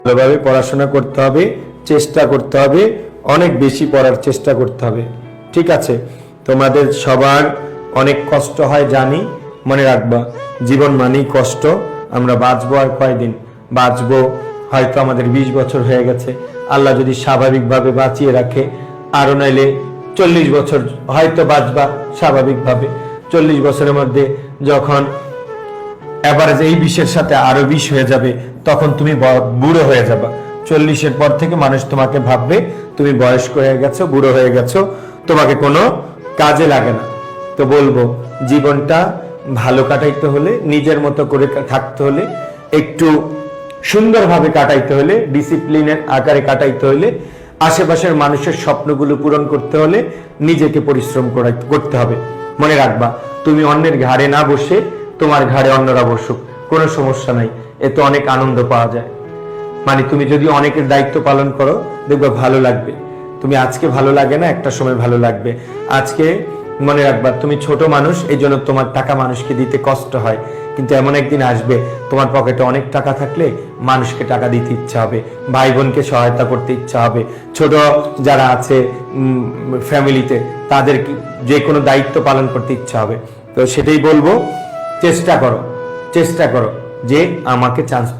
ভালোভাবে পড়াশোনা করতে হবে, চেষ্টা করতে হবে, অনেক বেশি পড়ার চেষ্টা করতে হবে। ঠিক আছে? তোমাদের সবার অনেক কষ্ট হয় জানি, মনে রাখবা জীবন মানেই কষ্ট। আমরা বাঁচবো আর কয়দিন বাঁচবো, হয়তো আমাদের 20 বছর হয়ে গেছে, আল্লাহ যদি স্বাভাবিকভাবে বাঁচিয়ে রাখে, আরো নাইলে 40 বছর হয়তো বাঁচবা স্বাভাবিকভাবে। 40 বছরের মধ্যে যখন এভারেজ এই 20-এর সাথে আরো 20 হয়ে যাবে, তখন তুমি বুড়ো হয়ে যাবা। 40-এর পর থেকে মানুষ তোমাকে ভাববে তুমি বয়স্ক হয়ে গেছো, বুড়ো হয়ে গেছো, তোমাকে কোনো কাজে লাগে না। তো বলবো জীবনটা ভালো কাটাইতে হলে, নিজের মতো করে থাকতে হলে, একটু সুন্দরভাবে কাটাইতে হলে, ডিসিপ্লিনের আকারে কাটাইতে হলে, আশেপাশের মানুষের স্বপ্নগুলো পূরণ করতে হলে নিজেকে পরিশ্রম করতে হবে। মনে রাখবা তুমি অন্যের ঘাড়ে না বসে তোমার ঘাড়ে অন্যরা বসুক, কোনো সমস্যা নাই, এতে অনেক আনন্দ পাওয়া যায়। মানে তুমি যদি অনেকের দায়িত্ব পালন করো, দেখবে ভালো লাগবে। তুমি আজকে ভালো লাগে না, একটা সময় ভালো লাগবে। আজকে মনে রাখবা তুমি ছোট মানুষ, এই জন্য তোমার টাকা মানুষকে দিতে কষ্ট হয়, কিন্তু এমন একদিন আসবে তোমার পকেটে অনেক টাকা থাকলে মানুষকে টাকা দিতে ইচ্ছা হবে, ভাই বোনকে সহায়তা করতে ইচ্ছা হবে, ছোট যারা আছে ফ্যামিলিতে তাদের যে কোনো দায়িত্ব পালন করতে ইচ্ছা হবে। তো সেটাই বলবো, চেষ্টা করো যে আমাকে চান্স পেতে